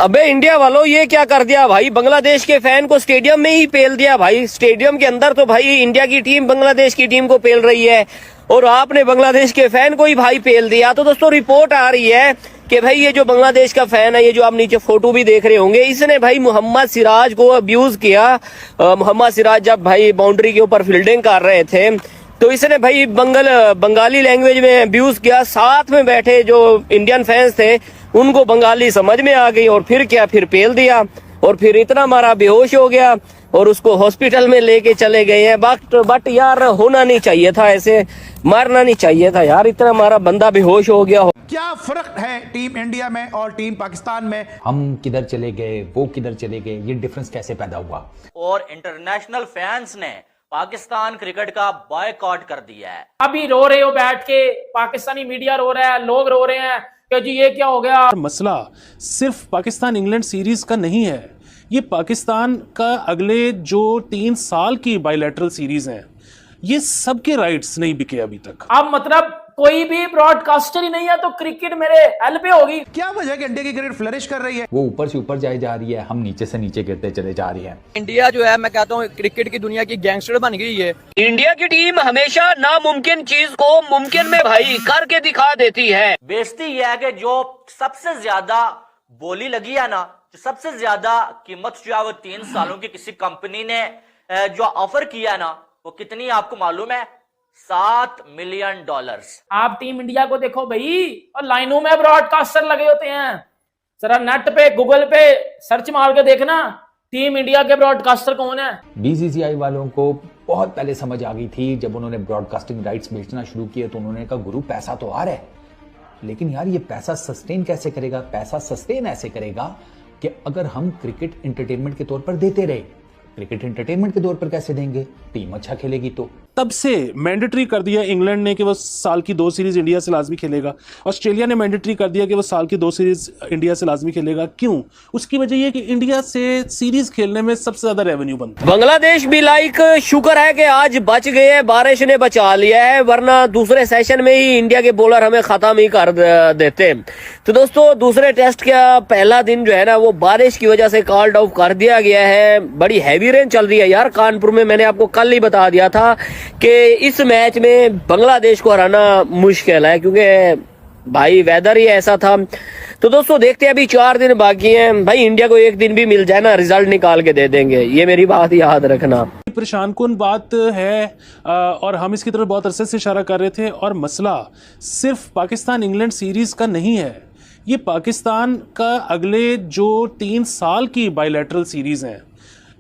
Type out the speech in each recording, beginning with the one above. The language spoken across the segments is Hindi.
अबे इंडिया वालों, ये क्या कर दिया भाई, बांग्लादेश के फैन को स्टेडियम में ही पेल दिया भाई। स्टेडियम के अंदर तो भाई इंडिया की टीम बांग्लादेश की टीम को पेल रही है और आपने बांग्लादेश के फैन को ही भाई पेल दिया। तो दोस्तों रिपोर्ट आ रही है कि भाई ये जो बांग्लादेश का फैन है, ये जो आप नीचे फोटो भी देख रहे होंगे, इसने भाई मोहम्मद सिराज को अब्यूज किया। मोहम्मद सिराज जब भाई बाउंड्री के ऊपर फील्डिंग कर रहे थे तो इसने भाई बंगाली लैंग्वेज में अब्यूज किया। साथ में बैठे जो इंडियन फैंस थे उनको बंगाली समझ में आ गई और फिर क्या, फिर पेल दिया और फिर इतना मारा बेहोश हो गया और उसको हॉस्पिटल में लेके चले गए हैं। बट यार होना नहीं चाहिए था, ऐसे मारना नहीं चाहिए था यार, इतना मारा बंदा बेहोश हो गया। क्या फर्क है टीम इंडिया में और टीम पाकिस्तान में? हम किधर चले गए, वो किधर चले गए, ये डिफरेंस कैसे पैदा हुआ? और इंटरनेशनल फैंस ने पाकिस्तान क्रिकेट का बॉयकॉट कर दिया है। अभी रो रहे हो बैठ के, पाकिस्तानी मीडिया रो रहा है, लोग रो रहे हैं कि जी ये क्या हो गया। मसला सिर्फ पाकिस्तान इंग्लैंड सीरीज का नहीं है, ये पाकिस्तान का अगले जो 3 साल की बायलैटरल सीरीज हैं, ये सबके राइट्स नहीं बिके अभी तक। अब मतलब कोई भी ब्रॉडकास्टर ही नहीं है तो क्रिकेट मेरे एल पे होगी। क्या वजह है कि इंडिया की क्रिकेट फ्लरिश कर रही है? वो ऊपर से ऊपर जाए जा रही है, हम नीचे से नीचे गिरते चले जा रही है। इंडिया जो है, मैं कहता हूँ क्रिकेट की दुनिया की गैंगस्टर बन गई है। इंडिया की टीम हमेशा नामुमकिन चीज को मुमकिन में भाई करके दिखा देती है। बेइज्जती यह है कि जो सबसे ज्यादा बोली लगी है ना, जो सबसे ज्यादा कीमत जो है वो 3 सालों की किसी कंपनी ने जो ऑफर किया ना, वो कितनी आपको मालूम है? $7 मिलियन। आप टीम इंडिया को देखो भाई, और लाइनों में ब्रॉडकास्टर लगे होते हैं। जरा नेट पे गूगल पे सर्च मार के देखना टीम इंडिया के ब्रॉडकास्टर कौन है। बीसीसीआई वालों को बहुत पहले समझ आ गई थी, जब उन्होंने ब्रॉडकास्टिंग राइट्स बेचना शुरू किए तो उन्होंने कहा गुरु पैसा तो आ रहा है, लेकिन यार ये पैसा सस्टेन कैसे करेगा? पैसा सस्टेन ऐसे करेगा कि अगर हम क्रिकेट एंटरटेनमेंट के तौर पर देते रहे। क्रिकेट एंटरटेनमेंट के तौर पर कैसे देंगे? टीम अच्छा खेलेगी तो। तब से मैंडेटरी कर दिया इंग्लैंड ने कि वो साल की 2 सीरीज इंडिया से लाजमी खेलेगा। ऑस्ट्रेलिया ने मैंडेटरी कर दिया कि वो साल की 2 सीरीज इंडिया से लाजमी खेलेगा। क्यों? उसकी वजह यह कि इंडिया से सीरीज खेलने में सबसे ज्यादा रेवेन्यू बनता है। बांग्लादेश भी लाइक शुक्र है कि आज बच गए हैं, बारिश ने बचा लिया है, वरना दूसरे सेशन में ही इंडिया के बॉलर हमें खत्म ही कर देते। तो दोस्तों दूसरे टेस्ट का पहला दिन जो है ना, वो बारिश की वजह से कॉल्ड ऑफ कर दिया गया है। बड़ी हैवी रेन चल रही है यार कानपुर में, मैंने आपको कल ही बता दिया था कि इस मैच में बांग्लादेश को हराना मुश्किल है, क्योंकि भाई वेदर ही ऐसा था। तो दोस्तों देखते हैं, अभी 4 दिन बाकी हैं भाई, इंडिया को एक दिन भी मिल जाए ना, रिजल्ट निकाल के दे देंगे, ये मेरी बात याद रखना। परेशान कुन बात है और हम इसकी तरफ बहुत अरसे से इशारा कर रहे थे। और मसला सिर्फ पाकिस्तान इंग्लैंड सीरीज का नहीं है, ये पाकिस्तान का अगले जो 3 साल की बायलैटरल सीरीज हैं,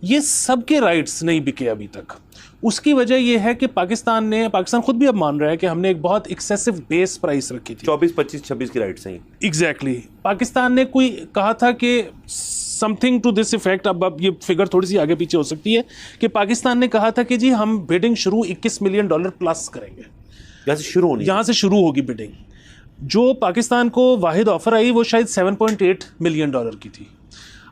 ये सबके राइट्स नहीं बिके अभी तक। उसकी वजह यह है कि पाकिस्तान खुद भी अब मान रहा है कि हमने एक बहुत एक्सेसिव बेस प्राइस रखी थी। 24, 25, 26 की राइट्स हैं। एग्जैक्टली पाकिस्तान ने कोई कहा था कि समथिंग टू दिस इफेक्ट, अब ये फिगर थोड़ी सी आगे पीछे हो सकती है, कि पाकिस्तान ने कहा था कि जी हम बिडिंग शुरू $21 मिलियन प्लस करेंगे। यहाँ से शुरू होगी बिडिंग। जो पाकिस्तान को वाहिद ऑफर आई वो शायद $7.8 मिलियन की थी।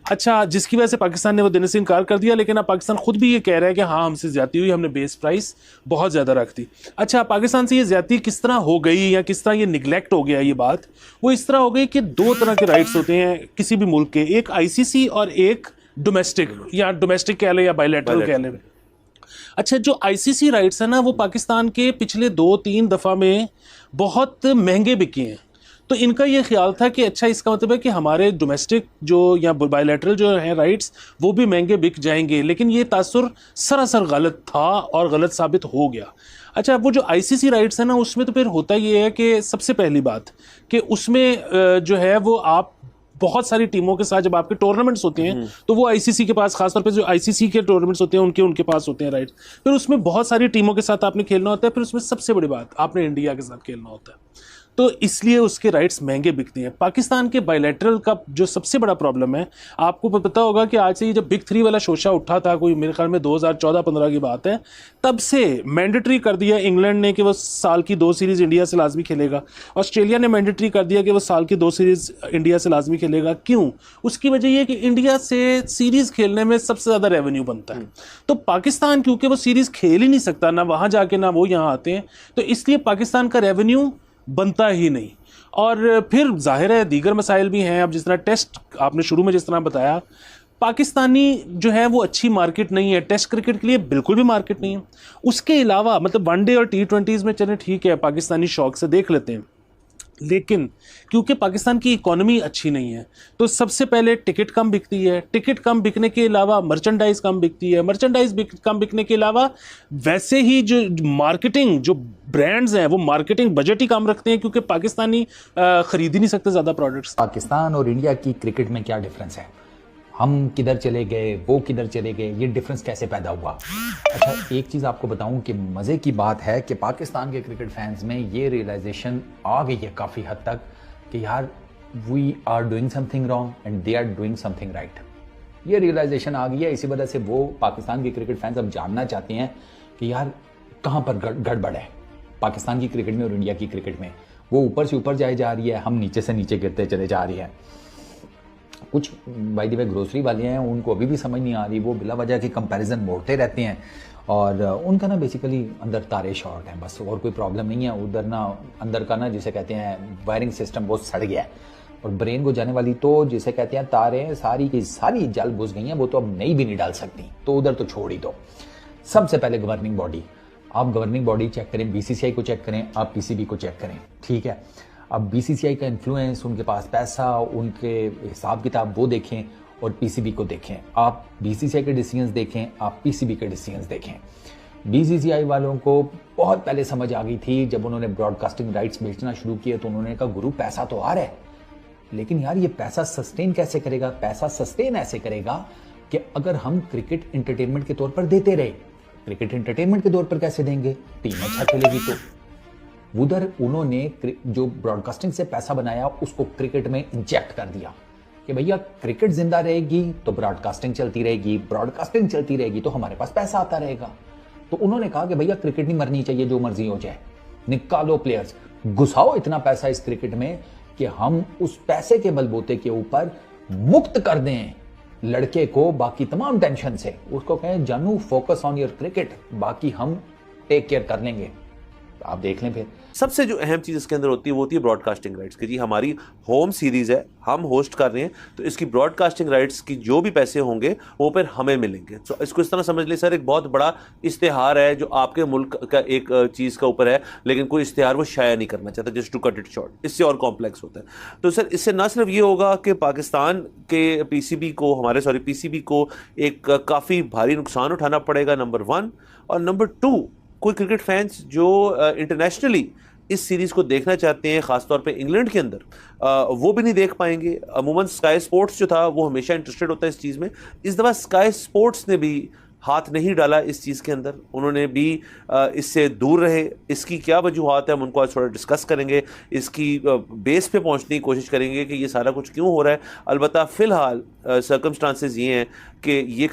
अच्छा, जिसकी वजह से पाकिस्तान ने वो देने से इनकार कर दिया, लेकिन अब पाकिस्तान खुद भी ये कह रहा है कि हाँ हमसे ज्यादती हुई, हमने बेस प्राइस बहुत ज़्यादा रख दी। अच्छा, पाकिस्तान से ये ज्यादती किस तरह हो गई या किस तरह ये निगलेक्ट हो गया, ये बात वो इस तरह हो गई कि 2 तरह के राइट्स होते हैं किसी भी मुल्क के, एक आईसीसी और एक डोमेस्टिक, या डोमेस्टिक कह लें या बायलैटरल कह लें। अच्छा, जो आईसीसी राइट्स है ना, वो पाकिस्तान के पिछले 2-3 दफ़ा में बहुत महंगे बिके हैं। तो इनका ये ख्याल था कि अच्छा इसका मतलब है कि हमारे डोमेस्टिक जो या बायलैटरल जो हैं राइट्स वो भी महंगे बिक जाएंगे, लेकिन ये तासुर सरासर गलत था और गलत साबित हो गया। अच्छा, वो जो आईसीसी राइट्स है ना, उसमें तो फिर होता ये है कि सबसे पहली बात कि उसमें जो है वो आप बहुत सारी टीमों के साथ जब आपके टूर्नामेंट्स होते हैं तो वो आईसीसी के पास, खासतौर पे जो आईसीसी के टूर्नामेंट्स होते हैं उनके पास होते हैं राइट। फिर उसमें बहुत सारी टीमों के साथ आपने खेलना होता है, फिर उसमें सबसे बड़ी बात आपने इंडिया के साथ खेलना होता है, तो इसलिए उसके राइट्स महंगे बिकते हैं। पाकिस्तान के बायलैटरल का जो सबसे बड़ा प्रॉब्लम है, आपको पता होगा कि आज से ये जब बिग 3 वाला शोशा उठा था, कोई मेरे ख्याल में 2014-15 की बात है, तब से मैंडेटरी कर दिया इंग्लैंड ने कि वो साल की 2 सीरीज इंडिया से लाजमी खेलेगा। ऑस्ट्रेलिया ने मैंडेटरी कर दिया कि वो साल की 2 सीरीज इंडिया से लाजमी खेलेगा। क्यों? उसकी वजह यह कि इंडिया से सीरीज खेलने में सबसे ज़्यादा रेवेन्यू बनता है। तो पाकिस्तान क्योंकि वो सीरीज खेल ही नहीं सकता, ना वहाँ जाके ना वो यहाँ आते हैं, तो इसलिए पाकिस्तान का रेवेन्यू बनता ही नहीं। और फिर जाहिर है दीगर मसाइल भी हैं। अब जिस तरह टेस्ट आपने शुरू में जिस तरह बताया, पाकिस्तानी जो है वो अच्छी मार्केट नहीं है, टेस्ट क्रिकेट के लिए बिल्कुल भी मार्केट नहीं है। उसके अलावा मतलब वनडे और T20s में चले ठीक है, पाकिस्तानी शौक से देख लेते हैं, लेकिन क्योंकि पाकिस्तान की इकोनॉमी अच्छी नहीं है तो सबसे पहले टिकट कम बिकती है, टिकट कम बिकने के अलावा मर्चेंडाइज कम बिकती है, मर्चेंडाइज कम बिकने के अलावा वैसे ही जो मार्केटिंग जो ब्रांड्स हैं वो मार्केटिंग बजट ही कम रखते हैं, क्योंकि पाकिस्तानी खरीद ही नहीं सकते ज़्यादा प्रोडक्ट्स। पाकिस्तान और इंडिया की क्रिकेट में क्या डिफरेंस है, हम किधर चले गए, वो किधर चले गए, ये डिफरेंस कैसे पैदा हुआ। अच्छा एक चीज़ आपको बताऊं कि मज़े की बात है कि पाकिस्तान के क्रिकेट फैंस में ये रियलाइजेशन आ गई है काफ़ी हद तक कि यार we are doing something wrong and they are doing something right. ये रियलाइजेशन आ गई है, इसी वजह से वो पाकिस्तान के क्रिकेट फैंस अब जानना चाहते हैं कि यार कहाँ पर गड़बड़ है पाकिस्तान की क्रिकेट में और इंडिया की क्रिकेट में। वो ऊपर से ऊपर जाए जा रही है, हम नीचे से नीचे गिरते चले जा रही है। कुछ बाय द वे ग्रोसरी वाले हैं, उनको अभी भी समझ नहीं आ रही, वो बिला वजह के कंपैरिजन मोड़ते रहते हैं और उनका ना बेसिकली अंदर तारे शॉर्ट हैं बस, और कोई प्रॉब्लम नहीं है। उधर ना अंदर का ना जिसे कहते हैं वायरिंग सिस्टम बहुत सड़ गया है और ब्रेन को जाने वाली तो जिसे कहते हैं तारें सारी की सारी जल बुझ गई हैं, वो तो अब नई भी नहीं डाल सकती, तो उधर तो छोड़ ही दो। सबसे पहले गवर्निंग बॉडी, आप गवर्निंग बॉडी चेक करें, BCCI को चेक करें, आप PCB को चेक करें, ठीक है। अब BCCI का इन्फ्लुएंस, उनके पास पैसा, उनके हिसाब किताब वो देखें और PCB को देखें। आप BCCI के डिसीजंस देखें, आप PCB के डिसीजंस देखें। BCCI वालों को बहुत पहले समझ आ गई थी, जब उन्होंने ब्रॉडकास्टिंग राइट्स बेचना शुरू किए तो उन्होंने कहा गुरु पैसा तो आ रहा है, लेकिन यार ये पैसा सस्टेन कैसे करेगा। पैसा सस्टेन ऐसे करेगा कि अगर हम क्रिकेट एंटरटेनमेंट के तौर पर देते रहे। क्रिकेट एंटरटेनमेंट के तौर पर कैसे देंगे, टीम अच्छा खेलेगी तो। उधर उन्होंने जो ब्रॉडकास्टिंग से पैसा बनाया उसको क्रिकेट में इंजेक्ट कर दिया कि भैया क्रिकेट जिंदा रहेगी तो ब्रॉडकास्टिंग चलती रहेगी, ब्रॉडकास्टिंग चलती रहेगी तो हमारे पास पैसा आता रहेगा। तो उन्होंने कहा कि भैया क्रिकेट नहीं मरनी चाहिए, जो मर्जी हो जाए, निकालो प्लेयर्स, घुसाओ इतना पैसा इस क्रिकेट में कि हम उस पैसे के बलबूते के ऊपर मुक्त कर दें लड़के को बाकी तमाम टेंशन से। उसको कहें जानू फोकस ऑन योर क्रिकेट, बाकी हम टेक केयर कर लेंगे। आप देख लें। फिर सबसे जो अहम चीज़ इसके अंदर होती है वो होती है ब्रॉडकास्टिंग राइट्स कि जी हमारी होम सीरीज़ है, हम होस्ट कर रहे हैं, तो इसकी ब्रॉडकास्टिंग राइट्स की जो भी पैसे होंगे वो फिर हमें मिलेंगे। तो इसको इस तरह समझ लें सर, एक बहुत बड़ा इश्तिहार है जो आपके मुल्क का एक चीज़ का ऊपर है, लेकिन कोई इश्तिहार वो शाया नहीं करना चाहता, just to cut it short. इससे और कॉम्प्लेक्स होता है। तो सर इससे ना सिर्फ ये होगा कि पाकिस्तान के PCB को एक काफ़ी भारी नुकसान उठाना पड़ेगा, नंबर 1, और नंबर 2 कोई क्रिकेट फैंस जो इंटरनेशनली इस सीरीज़ को देखना चाहते हैं, ख़ासतौर पे इंग्लैंड के अंदर, वो भी नहीं देख पाएंगे। अमूमन स्काई स्पोर्ट्स जो था वो हमेशा इंटरेस्टेड होता है इस चीज़ में। इस दफ़ा स्काई स्पोर्ट्स ने भी हाथ नहीं डाला इस चीज़ के अंदर, उन्होंने भी इससे दूर रहे। इसकी क्या वजूहात है हम उनको आज थोड़ा डिस्कस करेंगे, इसकी बेस पे पहुंचने की कोशिश करेंगे कि ये सारा कुछ क्यों हो रहा है। अलबत्ता फ़िलहाल सर्कमस्टांसेस ये हैं कि ये